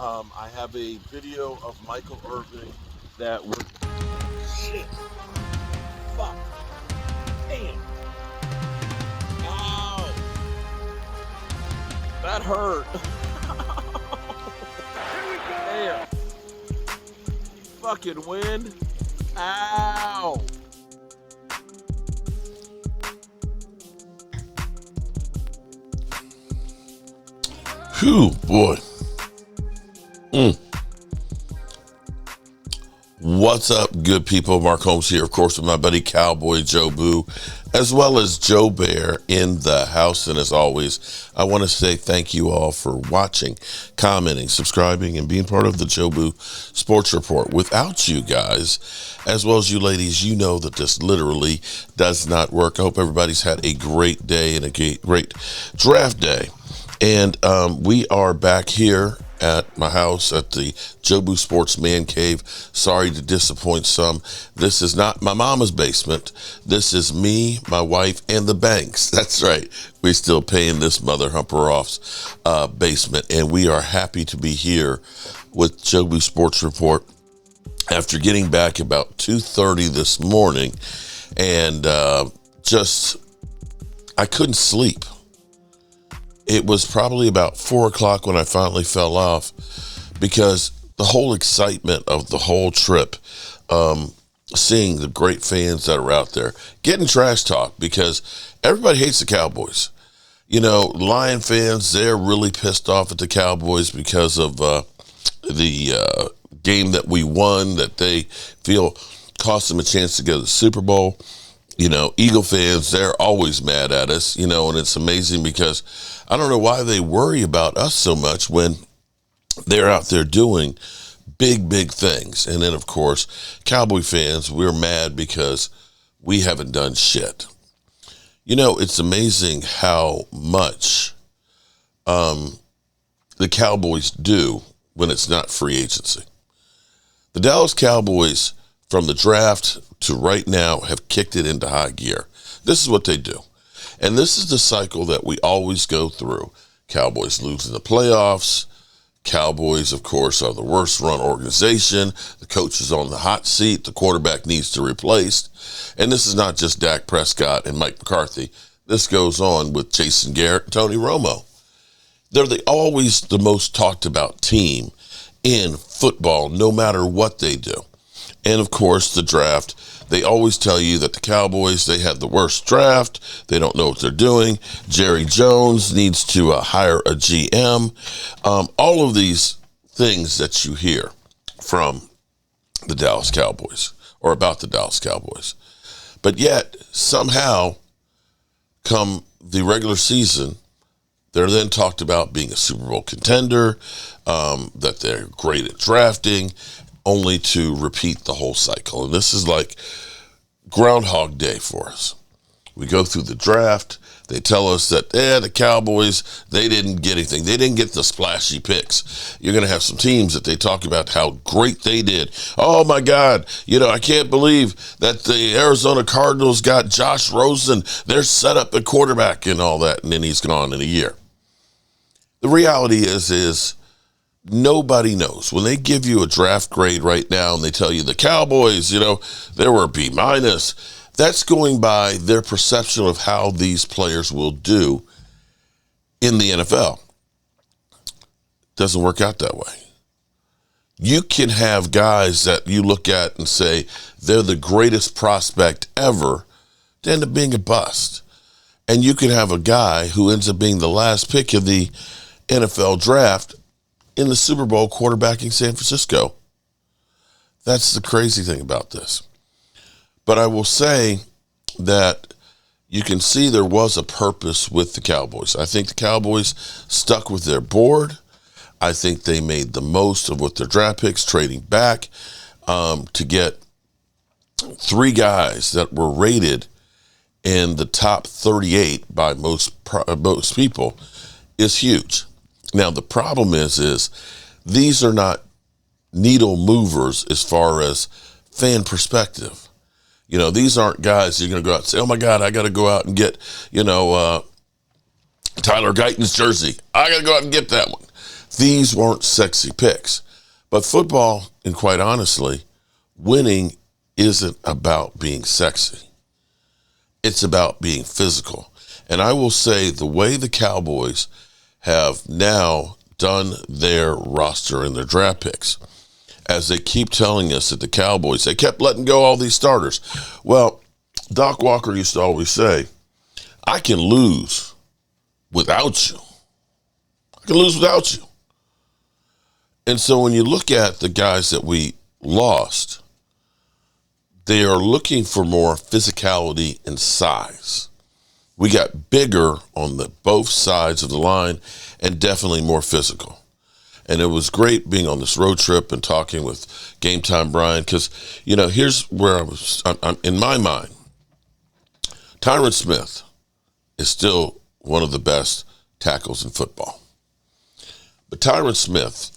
I have a video of Michael Irvin that we're. Shit. Fuck. Damn. Ow. That hurt. Damn. Fucking wind. Ow. Whew, boy. What's up, good people? Mark Holmes here, of course, with my buddy Cowboy Joe Boo, as well as Joe Bear in the house. And as always, I want to say thank you all for watching, commenting, subscribing, and being part of the Joe Boo Sports Report. Without you guys, as well as you ladies, you know that this literally does not work. I hope everybody's had a great day and a great draft day. And we are back here at my house at the Jobu Sports Man Cave. Sorry to disappoint some. This is not my mama's basement. This is me, my wife, and the banks. That's right. We're still paying this mother humper off's basement. And we are happy to be here with Jobu Sports Report after getting back about 2:30 this morning. And I couldn't sleep. It was probably about 4 o'clock when I finally fell off because the whole excitement of the whole trip, seeing the great fans that are out there, getting trash talk because everybody hates the Cowboys. You know, Lion fans, they're really pissed off at the Cowboys because of the game that we won that they feel cost them a chance to go to the Super Bowl. You know, Eagle fans, they're always mad at us, you know, and it's amazing because I don't know why they worry about us so much when they're out there doing big things. And then, of course, Cowboy fans, we're mad because we haven't done shit. You know, it's amazing how much the Cowboys do when it's not free agency. The Dallas Cowboys, from the draft to right now, have kicked it into high gear. This is what they do. And this is the cycle that we always go through. Cowboys lose in the playoffs. Cowboys, of course, are the worst run organization. The coach is on the hot seat. The quarterback needs to be replaced. And this is not just Dak Prescott and Mike McCarthy. This goes on with Jason Garrett and Tony Romo. They're always the most talked about team in football, no matter what they do. And, of course, the draft, they always tell you that the Cowboys, they had the worst draft. They don't know what they're doing. Jerry Jones needs to hire a GM. All of these things that you hear from the Dallas Cowboys or about the Dallas Cowboys. But yet, somehow, come the regular season, they're then talked about being a Super Bowl contender, that they're great at drafting, only to repeat the whole cycle. And this is like Groundhog Day for us. We go through the draft. They tell us that, the Cowboys, they didn't get anything. They didn't get the splashy picks. You're going to have some teams that they talk about how great they did. Oh, my God. You know, I can't believe that the Arizona Cardinals got Josh Rosen. They're set up at quarterback and all that, and then he's gone in a year. The reality is nobody knows. When they give you a draft grade right now and they tell you the Cowboys, you know, they were B-, that's going by their perception of how these players will do in the NFL. Doesn't work out that way. You can have guys that you look at and say they're the greatest prospect ever to end up being a bust. And you can have a guy who ends up being the last pick of the NFL draft in the Super Bowl quarterbacking San Francisco. That's the crazy thing about this. But I will say that you can see there was a purpose with the Cowboys. I think the Cowboys stuck with their board. I think they made the most of what their draft picks, trading back to get 3 guys that were rated in the top 38 by most people is huge. Now, the problem is these are not needle movers as far as fan perspective. You know, these aren't guys you're going to go out and say, oh, my God, I got to go out and get, Tyler Guyton's jersey. I got to go out and get that one. These weren't sexy picks. But football, and quite honestly, winning isn't about being sexy. It's about being physical. And I will say the way the Cowboys have now done their roster and their draft picks, as they keep telling us that the Cowboys, they kept letting go all these starters. Well, Doc Walker used to always say, I can lose without you. I can lose without you. And so when you look at the guys that we lost, they are looking for more physicality and size. We got bigger on both sides of the line and definitely more physical. And it was great being on this road trip and talking with Game Time Brian because, here's where I'm in my mind. Tyron Smith is still one of the best tackles in football. But Tyron Smith,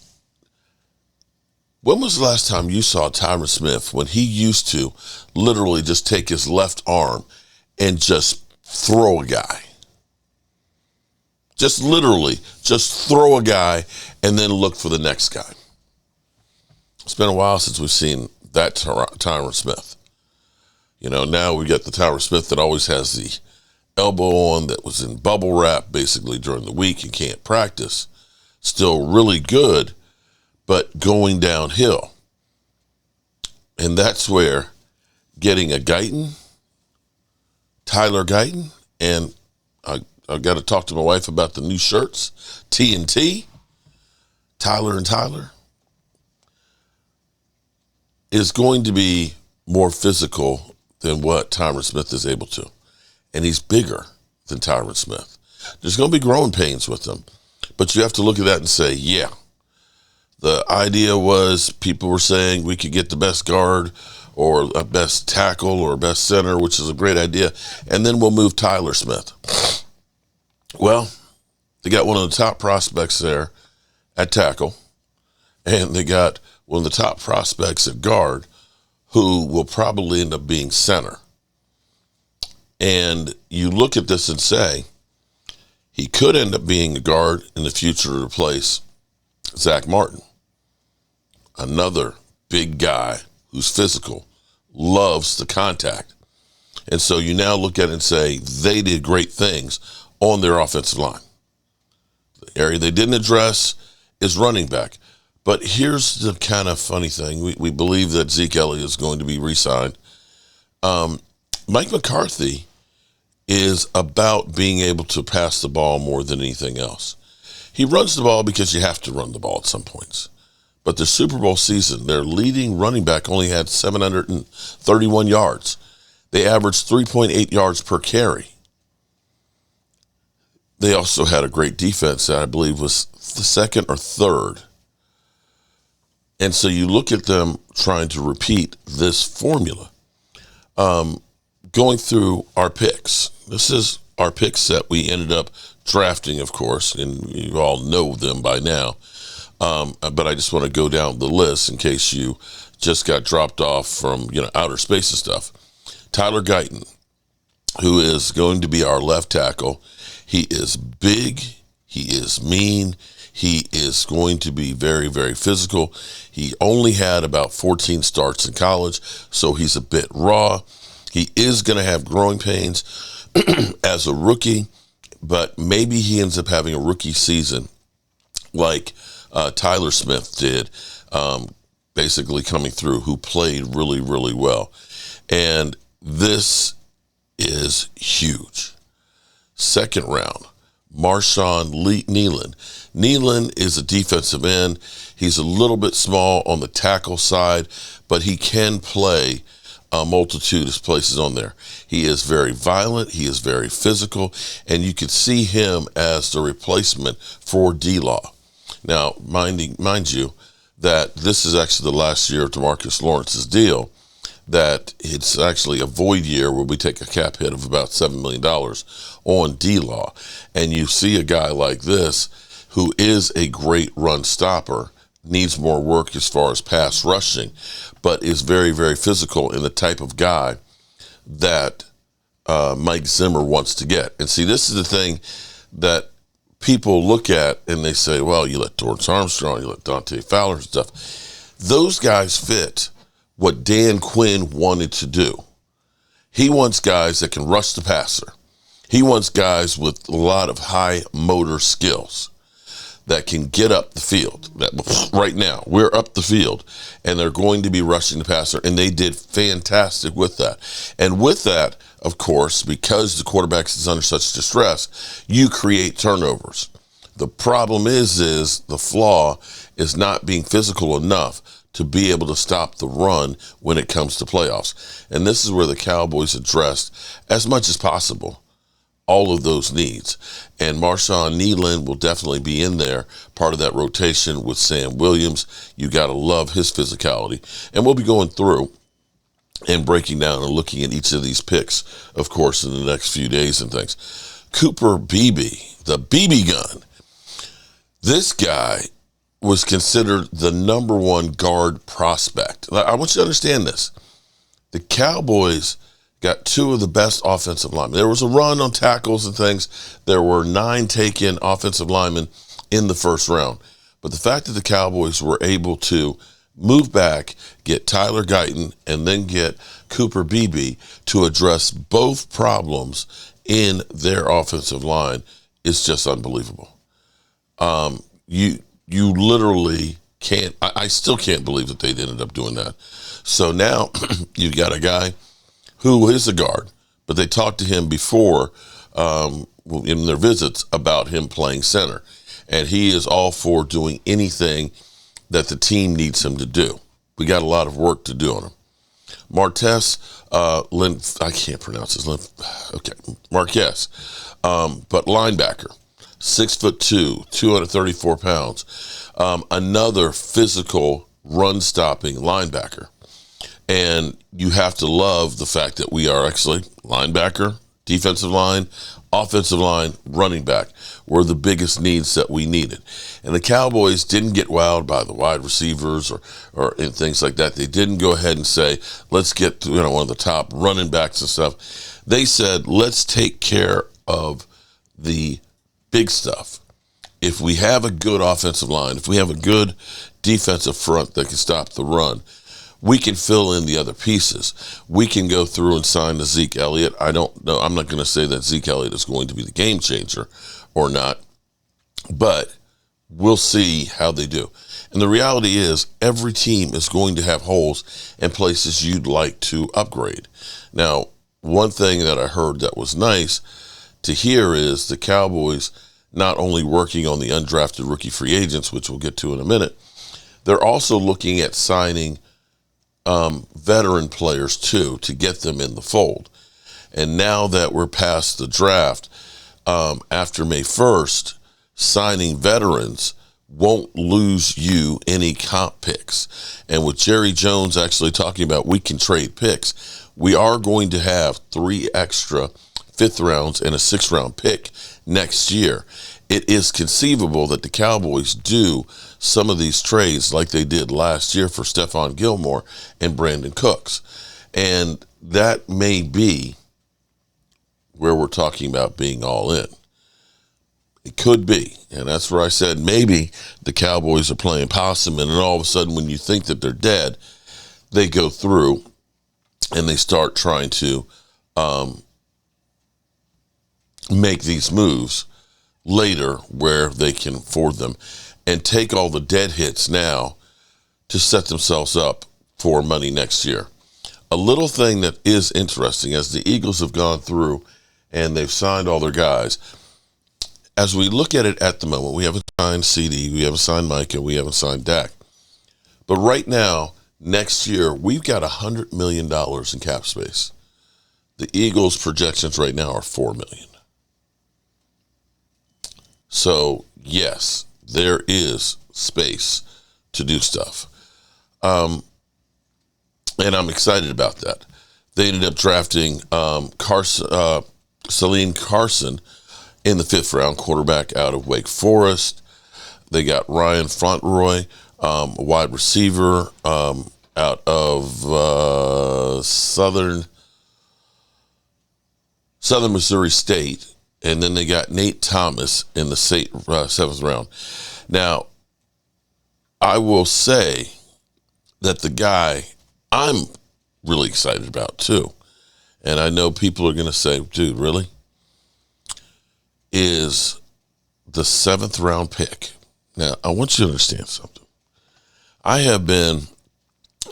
when was the last time you saw Tyron Smith when he used to literally just take his left arm and just throw a guy? Just literally, just throw a guy and then look for the next guy. It's been a while since we've seen that Tyron Smith. Now we got the Tyron Smith that always has the elbow on, that was in bubble wrap basically during the week and can't practice. Still really good, but going downhill. And that's where getting a Tyler Guyton, and I've got to talk to my wife about the new shirts, T&T, Tyler and Tyler, is going to be more physical than what Tyron Smith is able to. And he's bigger than Tyron Smith. There's going to be growing pains with him. But you have to look at that and say, yeah, the idea was people were saying we could get the best guard or a best tackle or best center, which is a great idea, and then we'll move Tyler Smith. Well, they got one of the top prospects there at tackle, and they got one of the top prospects at guard who will probably end up being center. And you look at this and say, he could end up being a guard in the future to replace Zach Martin, another big guy who's physical, loves the contact. And so you now look at it and say they did great things on their offensive line. The area they didn't address is running back. But here's the kind of funny thing. We believe that Zeke Elliott is going to be re-signed. Mike McCarthy is about being able to pass the ball more than anything else. He runs the ball because you have to run the ball at some points. But the Super Bowl season, their leading running back only had 731 yards. They averaged 3.8 yards per carry. They also had a great defense that I believe was the second or third. And so you look at them trying to repeat this formula. Going through our picks. This is our picks that we ended up drafting, of course, and you all know them by now. But I just want to go down the list in case you just got dropped off from, outer space and stuff. Tyler Guyton, who is going to be our left tackle. He is big. He is mean. He is going to be very, very physical. He only had about 14 starts in college, so he's a bit raw. He is going to have growing pains as a rookie, but maybe he ends up having a rookie season like Tyler Smith did, basically coming through, who played really, really well. And this is huge. Second round, Marshawn Nealon. Nealon is a defensive end. He's a little bit small on the tackle side, but he can play a multitude of places on there. He is very violent. He is very physical, and you could see him as the replacement for D-Law. Now, mind you, that this is actually the last year of DeMarcus Lawrence's deal, that it's actually a void year where we take a cap hit of about $7 million on D-Law. And you see a guy like this who is a great run stopper, needs more work as far as pass rushing, but is very, very physical in the type of guy that Mike Zimmer wants to get. And see, this is the thing that people look at and they say, well, you let Dorrance Armstrong, you let Dante Fowler and stuff. Those guys fit what Dan Quinn wanted to do. He wants guys that can rush the passer. He wants guys with a lot of high motor skills that can get up the field. Right now, we're up the field, and they're going to be rushing the passer, and they did fantastic with that. And with that, of course, because the quarterback is under such distress, you create turnovers. The problem is the flaw is not being physical enough to be able to stop the run when it comes to playoffs. And this is where the Cowboys addressed, as much as possible, all of those needs. And Marshawn Kneeland will definitely be in there, part of that rotation with Sam Williams. You got to love his physicality. And we'll be going through and breaking down and looking at each of these picks, of course, in the next few days and things. Cooper Beebe, the BB gun. This guy was considered the number one guard prospect. I want you to understand this. The Cowboys got two of the best offensive linemen. There was a run on tackles and things. There were 9 taken offensive linemen in the first round. But the fact that the Cowboys were able to move back, get Tyler Guyton, and then get Cooper Beebe to address both problems in their offensive line is just unbelievable. You literally can't, I still can't believe that they ended up doing that. So now you've got a guy who is a guard, but they talked to him before in their visits about him playing center. And he is all for doing anything that the team needs him to do. We got a lot of work to do on him. Marquez, I can't pronounce his name. Okay, Marquez, but linebacker, 6'2", 234 pounds. Another physical run-stopping linebacker. And you have to love the fact that we are actually linebacker, defensive line, offensive line, running back were the biggest needs that we needed. And the Cowboys didn't get wowed by the wide receivers or and things like that. They didn't go ahead and say, let's get to, one of the top running backs and stuff. They said, let's take care of the big stuff. If we have a good offensive line, if we have a good defensive front that can stop the run, we can fill in the other pieces. We can go through and sign the Zeke Elliott. I don't know. I'm not going to say that Zeke Elliott is going to be the game changer or not, but we'll see how they do. And the reality is every team is going to have holes and places you'd like to upgrade. Now, one thing that I heard that was nice to hear is the Cowboys not only working on the undrafted rookie free agents, which we'll get to in a minute, they're also looking at signing veteran players too to get them in the fold. And now that we're past the draft, after May 1st, signing veterans won't lose you any comp picks. And with Jerry Jones actually talking about we can trade picks, we are going to have 3 extra 5th rounds and a 6th round pick next year. It is conceivable that the Cowboys do some of these trades like they did last year for Stephon Gilmore and Brandon Cooks. And that may be where we're talking about being all in. It could be. And that's where I said maybe the Cowboys are playing possum, and then all of a sudden when you think that they're dead, they go through and they start trying to make these moves later where they can afford them and take all the dead hits now to set themselves up for money next year. A little thing that is interesting, as the Eagles have gone through and they've signed all their guys, as we look at it at the moment, we haven't signed CD, we haven't signed Micah, we haven't signed Dak. But right now, next year, we've got $100 million in cap space. The Eagles' projections right now are $4 million. So, yes, there is space to do stuff. And I'm excited about that. They ended up drafting Celine Carson in the 5th round, quarterback out of Wake Forest. They got Ryan Fauntleroy, a wide receiver out of Southern Missouri State. And then they got Nate Thomas in the seventh round. Now, I will say that the guy I'm really excited about too, and I know people are going to say, dude, really? Is the seventh round pick. Now, I want you to understand something. I have been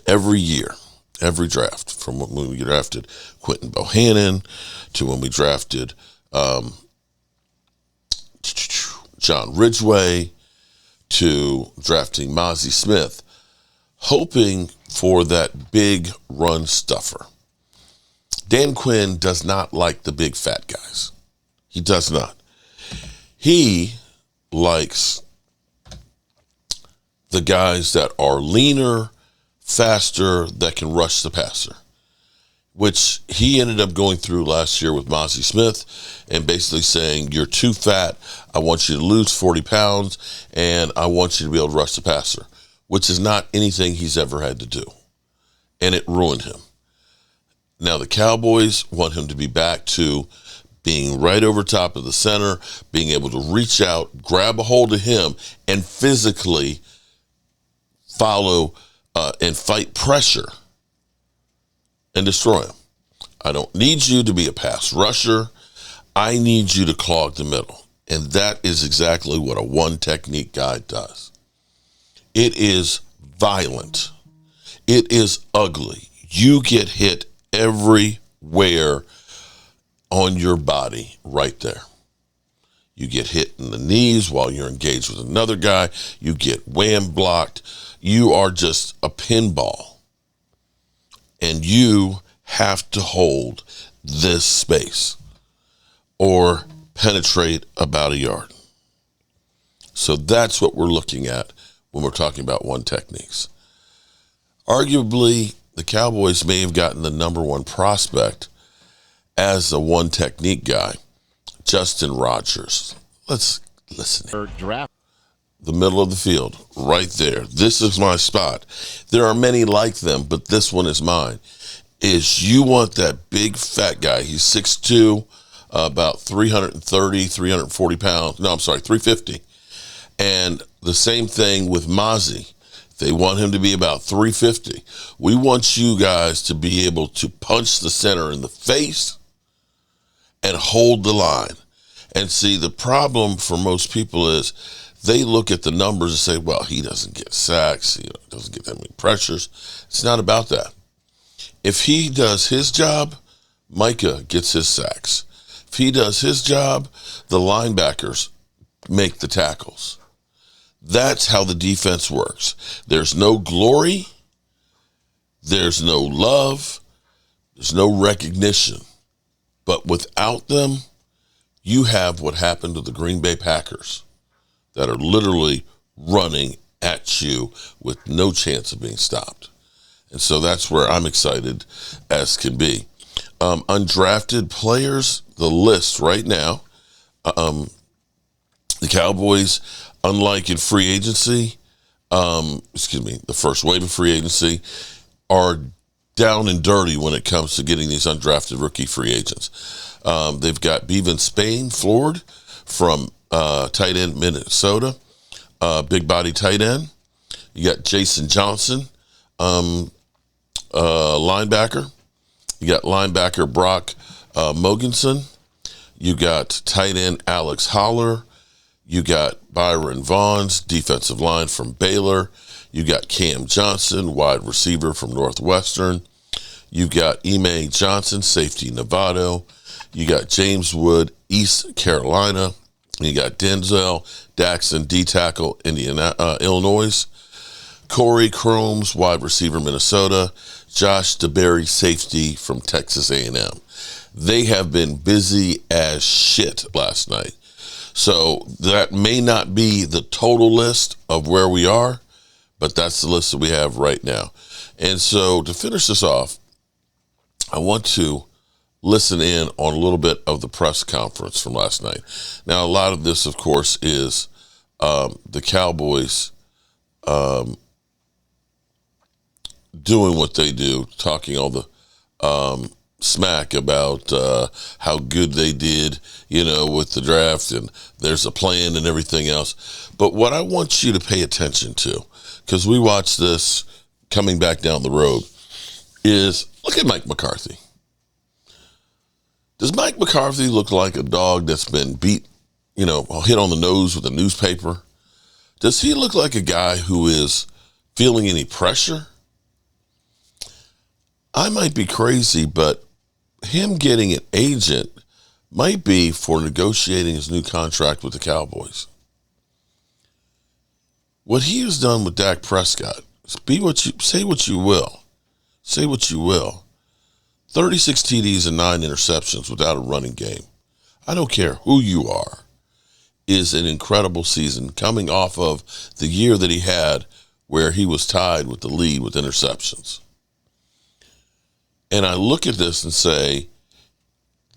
every year, every draft, from when we drafted Quentin Bohannon to when we drafted John Ridgway to drafting Mozzie Smith, hoping for that big run stuffer. Dan Quinn does not like the big fat guys. He does not. He likes the guys that are leaner, faster, that can rush the passer, which he ended up going through last year with Mozzie Smith and basically saying, you're too fat, I want you to lose 40 pounds, and I want you to be able to rush the passer, which is not anything he's ever had to do. And it ruined him. Now the Cowboys want him to be back to being right over top of the center, being able to reach out, grab a hold of him, and physically follow and fight pressure and destroy him. I don't need you to be a pass rusher. I need you to clog the middle. And that is exactly what a one technique guy does. It is violent. It is ugly. You get hit everywhere on your body right there. You get hit in the knees while you're engaged with another guy. You get wham blocked. You are just a pinball. And you have to hold this space or penetrate about a yard. So that's what we're looking at when we're talking about one techniques. Arguably, the Cowboys may have gotten the number one prospect as a one technique guy, Justin Rogers. Let's listen. The middle of the field, right there. This is my spot. There are many like them, but this one is mine. Is you want that big fat guy. He's 6'2", about 330, 340 pounds. No, I'm sorry, 350. And the same thing with Mozzie. They want him to be about 350. We want you guys to be able to punch the center in the face and hold the line. And see, the problem for most people is they look at the numbers and say, well, he doesn't get sacks. He doesn't get that many pressures. It's not about that. If he does his job, Micah gets his sacks. If he does his job, the linebackers make the tackles. That's how the defense works. There's no glory. There's no love. There's no recognition. But without them, you have what happened to the Green Bay Packers that are literally running at you with no chance of being stopped. And so that's where I'm excited as can be. Undrafted players, the list right now, the Cowboys, unlike in free agency, the first wave of free agency, are down and dirty when it comes to getting these undrafted rookie free agents. They've got Bevan Spain, Floored, from tight end Minnesota, big body tight end. You got Jason Johnson, linebacker. You got linebacker Brock Mogensen. You got tight end Alex Holler. You got Byron Vaughn's defensive line from Baylor. You got Cam Johnson, wide receiver from Northwestern. You got Ime Johnson, safety Novato. You got James Wood, East Carolina. You got Denzel Daxon, D-tackle, Illinois. Corey Cromes, wide receiver, Minnesota. Josh DeBerry, safety from Texas A&M. They have been busy as shit last night. So that may not be the total list of where we are, but that's the list that we have right now. And so to finish this off, I want to listen in on a little bit of the press conference from last night. Now, a lot of this, of course, is the Cowboys doing what they do, talking all the smack about how good they did, with the draft, and there's a plan and everything else. But what I want you to pay attention to, because we watched this coming back down the road, is look at Mike McCarthy. Does Mike McCarthy look like a dog that's been beat, hit on the nose with a newspaper? Does he look like a guy who is feeling any pressure? I might be crazy, but him getting an agent might be for negotiating his new contract with the Cowboys. What he has done with Dak Prescott, say what you will. Say what you will. 36 TDs and 9 interceptions without a running game. I don't care who you are. Is an incredible season coming off of the year that he had where he was tied with the lead with interceptions. And I look at this and say,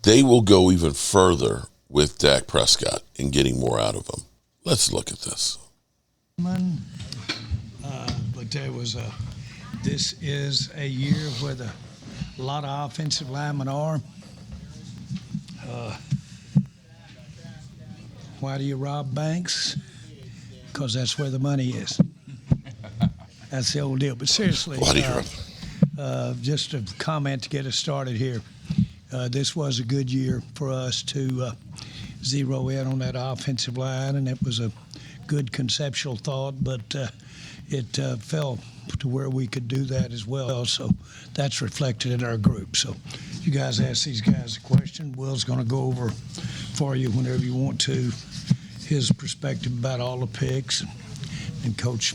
they will go even further with Dak Prescott in getting more out of him. Let's look at this. But this is a year where a lot of offensive linemen are. Why do you rob banks? Because that's where the money is. That's the old deal. But seriously, Why do you rob? Just a comment to get us started here. This was a good year for us to zero in on that offensive line, and it was a good conceptual thought, but it fell to where we could do that as well. So that's reflected in our group. So you guys ask these guys a question. Will's going to go over for you whenever you want to his perspective about all the picks. And Coach,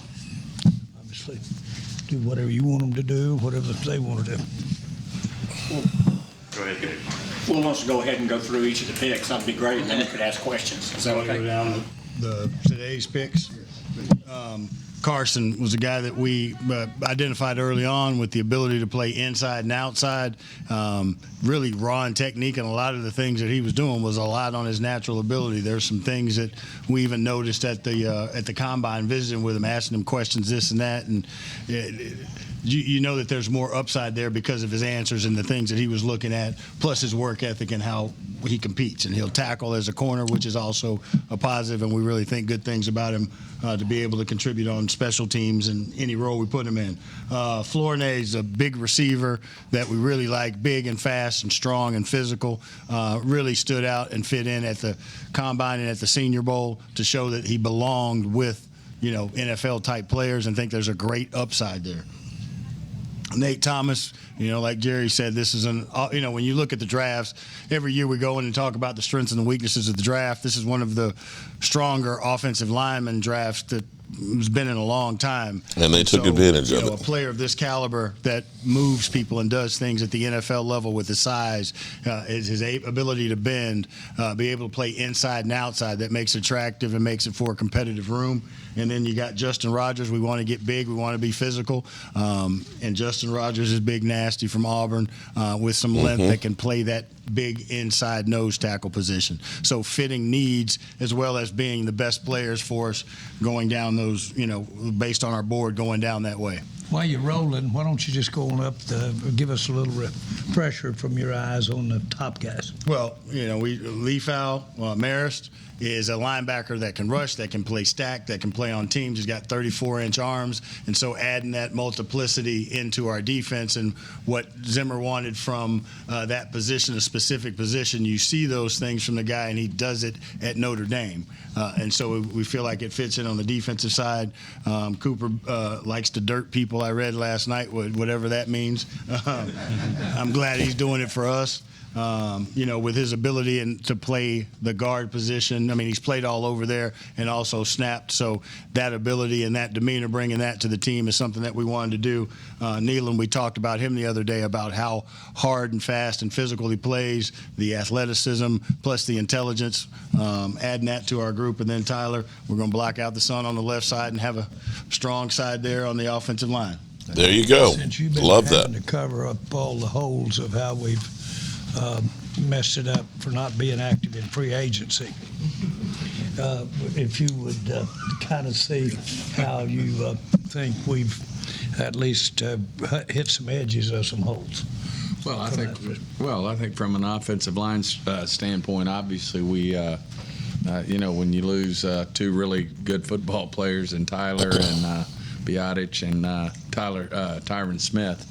obviously, do whatever you want them to do, whatever they want to do. Go ahead, Gabe. Will wants to go ahead and go through each of the picks. That'd be great, and then we could ask questions. Is that Go okay? down today's picks. Carson was a guy that we identified early on with the ability to play inside and outside, really raw in technique, and a lot of the things that he was doing was a lot on his natural ability. There's some things that we even noticed at the combine, visiting with him, asking him questions, this and that, and you know that there's more upside there because of his answers and the things that he was looking at, plus his work ethic and how he competes. And he'll tackle as a corner, which is also a positive, and we really think good things about him to be able to contribute on special teams and any role we put him in. Flournay's a big receiver that we really like, big and fast and strong and physical. Really stood out and fit in at the Combine and at the Senior Bowl to show that he belonged with, NFL-type players, and think there's a great upside there. Nate Thomas, like Jerry said, this is when you look at the drafts, every year we go in and talk about the strengths and the weaknesses of the draft. This is one of the stronger offensive lineman drafts that has been in a long time. And they took advantage of it. A player of this caliber that moves people and does things at the NFL level with his size, his ability to bend, be able to play inside and outside, that makes it attractive and makes it for a competitive room. And then you got Justin Rogers. We want to get big. We want to be physical. And Justin Rogers is big, nasty from Auburn with some length that can play that big inside nose tackle position. So fitting needs as well as being the best players for us going down those, based on our board going down that way. While you're rolling, why don't you just go on up, give us a little refresher from your eyes on the top guys. Well, Leafow, Marist is a linebacker that can rush, that can play stack, that can play on teams. He's got 34-inch arms, and so adding that multiplicity into our defense and what Zimmer wanted from that position, a specific position, you see those things from the guy, and he does it at Notre Dame. And so we feel like it fits in on the defensive side. Cooper likes to dirt people, I read last night, whatever that means. I'm glad he's doing it for us. With his ability to play the guard position. I mean, he's played all over there and also snapped. So that ability and that demeanor, bringing that to the team, is something that we wanted to do. Nealon, we talked about him the other day about how hard and fast and physical he plays, the athleticism, plus the intelligence, adding that to our group. And then Tyler, we're going to block out the sun on the left side and have a strong side there on the offensive line. There you go. Since you've been Love having that. to cover up all the holes of how we've messed it up for not being active in free agency. If you would kind of see how you think we've at least hit some edges of some holes. Well, I think from an offensive line standpoint, obviously when you lose two really good football players in Tyler and Biotic and Tyron Smith,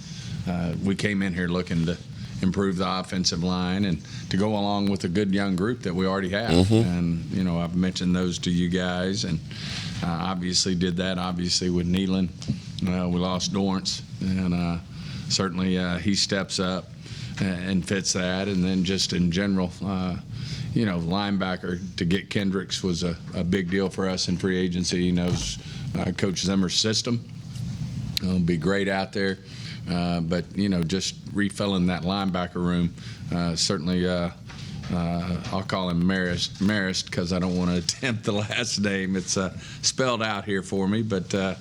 we came in here looking to improve the offensive line and to go along with a good young group that we already have. And I've mentioned those to you guys, and obviously did that. Obviously with Nealon, we lost Dorrance, and certainly he steps up and fits that. And then just in general, linebacker to get Kendricks was a big deal for us in free agency. He knows Coach Zimmer's system. It'll be great out there. But just refilling that linebacker room, certainly I'll call him Marist because I don't want to attempt the last name. It's spelled out here for me, but that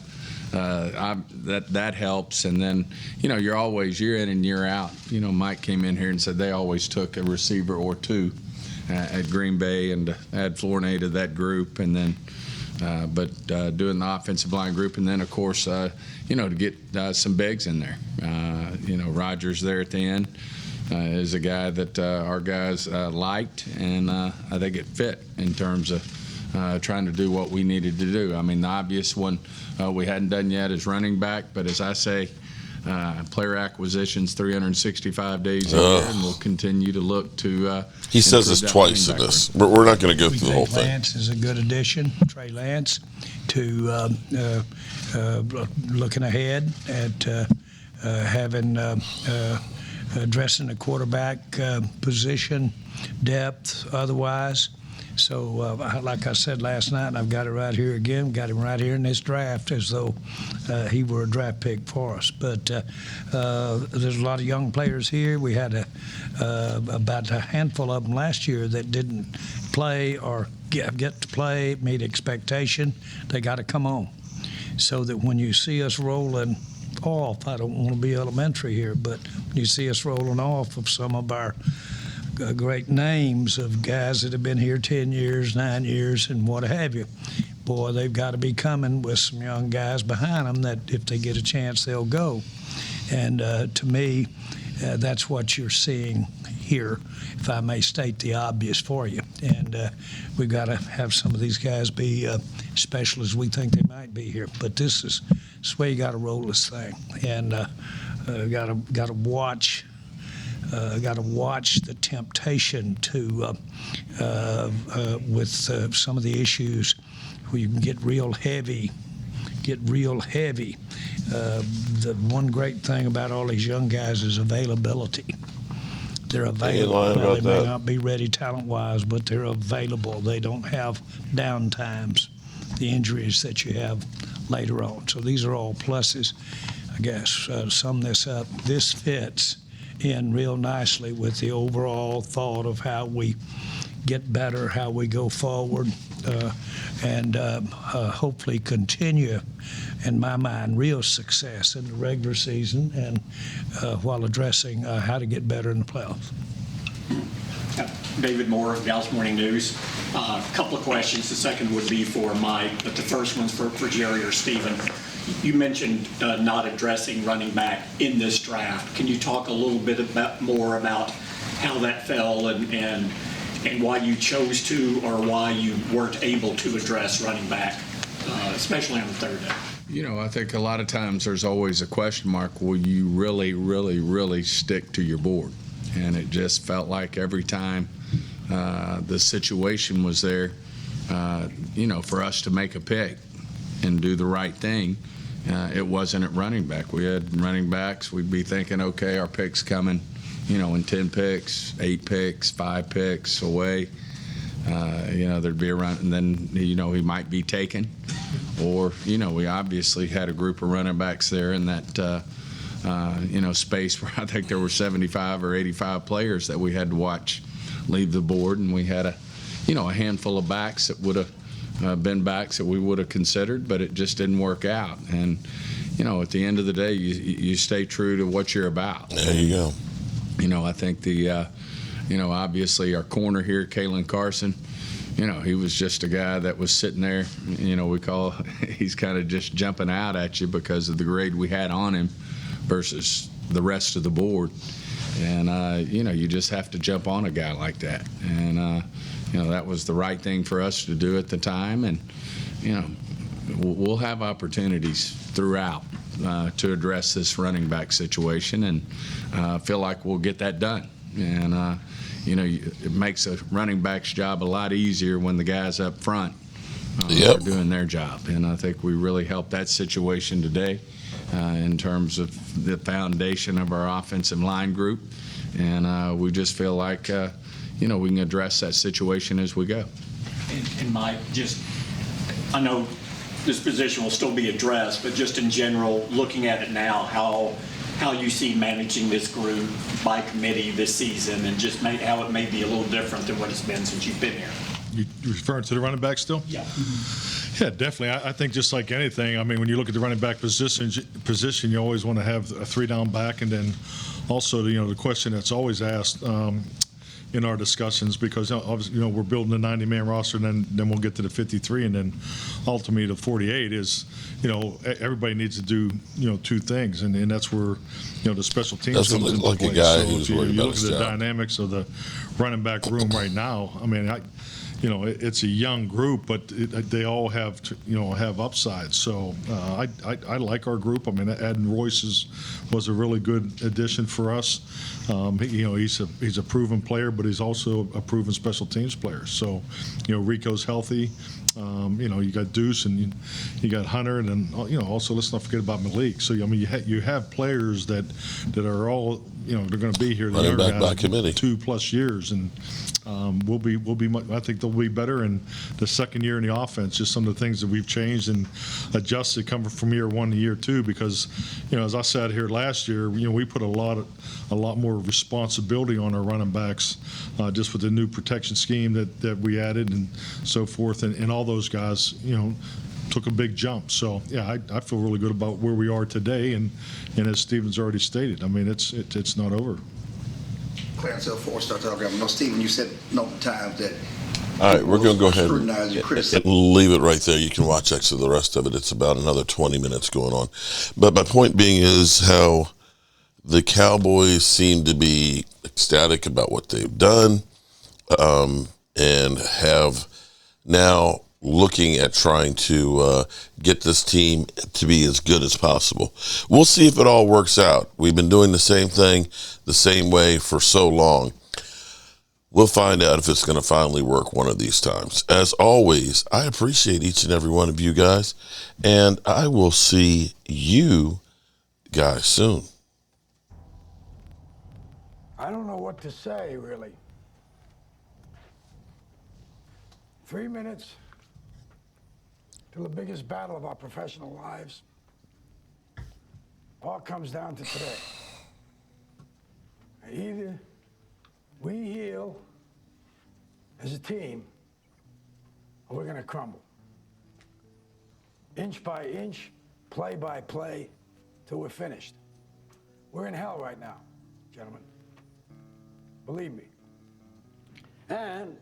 helps. And then you're always year in and year out. Mike came in here and said they always took a receiver or two at Green Bay and add Flournoy to that group, and then doing the offensive line group, and then of course to get some bigs in there. Rogers there at the end is a guy that our guys liked, and I think it fit in terms of trying to do what we needed to do. I mean, the obvious one we hadn't done yet is running back, but as I say, player acquisitions 365 days a year, and we'll continue to look to. He says this twice in this. We're not going to go through the whole thing. Lance is a good addition, Trey Lance, to looking ahead at having addressing the quarterback position, depth, otherwise. So, like I said last night, and I've got it right here again, got him right here in this draft as though he were a draft pick for us. But there's a lot of young players here. We had about a handful of them last year that didn't play or get to play, meet expectation. They got to come on so that when you see us rolling off, I don't want to be elementary here, but when you see us rolling off of some of our great names of guys that have been here 10 years, 9 years, and what have you. Boy, they've got to be coming with some young guys behind them that if they get a chance, they'll go. And to me, that's what you're seeing here, if I may state the obvious for you. And we've got to have some of these guys be special as we think they might be here. But this is the way you got to roll this thing. And got to watch. Got to watch the temptation to, with some of the issues where you can get real heavy. The one great thing about all these young guys is availability. They're available. Now, they may not be ready talent-wise, but they're available. They don't have down times, the injuries that you have later on. So these are all pluses. I guess sum this up. This fits in real nicely with the overall thought of how we get better, how we go forward, and hopefully continue, in my mind, real success in the regular season and while addressing how to get better in the playoffs. David Moore, Dallas Morning News. A couple of questions. The second would be for Mike, but the first one's for Jerry or Stephen. You mentioned not addressing running back in this draft. Can you talk a little bit more about how that fell and why you chose to, or why you weren't able to address running back, especially on the third down? I think a lot of times there's always a question mark. Will you really, really, really stick to your board? And it just felt like every time the situation was there, for us to make a pick and do the right thing, it wasn't at running back. We had running backs. We'd be thinking, okay, our pick's coming, in 10 picks, 8 picks, 5 picks away. There'd be a run, and then, he might be taken. Or, we obviously had a group of running backs there in that, space where I think there were 75 or 85 players that we had to watch leave the board, and we had a handful of backs that would have been backs that we would have considered, but it just didn't work out. And at the end of the day, you stay true to what you're about. There you go. I think obviously our corner here, Kalen Carson, he was just a guy that was sitting there. He's kind of just jumping out at you because of the grade we had on him versus the rest of the board. And, you just have to jump on a guy like that. And, that was the right thing for us to do at the time. And, we'll have opportunities throughout to address this running back situation, and feel like we'll get that done. And, it makes a running back's job a lot easier when the guys up front are doing their job. And I think we really helped that situation today in terms of the foundation of our offensive line group. And we just feel like, we can address that situation as we go. And Mike, I know this position will still be addressed, but just in general, looking at it now, how you see managing this group by committee this season, and just how it may be a little different than what it's been since you've been here. You referring to the running back still? Yeah. Yeah, definitely. I think just like anything, I mean, when you look at the running back position, you always want to have a 3-down back, and then also, the question that's always asked in our discussions, because obviously, we're building a 90-man roster, and then we'll get to the 53, and then ultimately the 48 is, everybody needs to do, 2 things, and that's where, the special teams Doesn't comes look into like a play. guy So who's if worried you about look at his the job. dynamics of the running back room right now, I mean, it's a young group, but they all have, have upside. So I like our group. I mean, adding Royce was a really good addition for us. He's a proven player, but he's also a proven special teams player. So, Rico's healthy. You got Deuce, and you got Hunter, and then also let's not forget about Malik. So I mean, you have players that are all they're going to be here. The Running younger back by guys, committee. 2+ years, and we'll be. I think they'll be better in the second year in the offense. Just some of the things that we've changed and adjusted coming from year 1 to year 2. Because as I sat here last year, we put a lot more responsibility on our running backs, just with the new protection scheme that we added and so forth, and all those guys, took a big jump. So yeah, I feel really good about where we are today, and as Stephen's already stated, I mean, it's not over. Clarence, before we start talking, Stephen, you said multiple times that. All right, we're going to go ahead Scrutinize your criticism. and leave it right there. You can watch actually the rest of it. It's about another 20 minutes going on. But my point being is how the Cowboys seem to be ecstatic about what they've done, and have now looking at trying to get this team to be as good as possible. We'll see if it all works out. We've been doing the same thing the same way for so long. We'll find out if it's going to finally work one of these times. As always, I appreciate each and every one of you guys, and I will see you guys soon. I don't know what to say, really. 3 minutes to the biggest battle of our professional lives. All comes down to today. Either we heal as a team, or we're going to crumble. Inch by inch, play by play, till we're finished. We're in hell right now, gentlemen. Believe me. And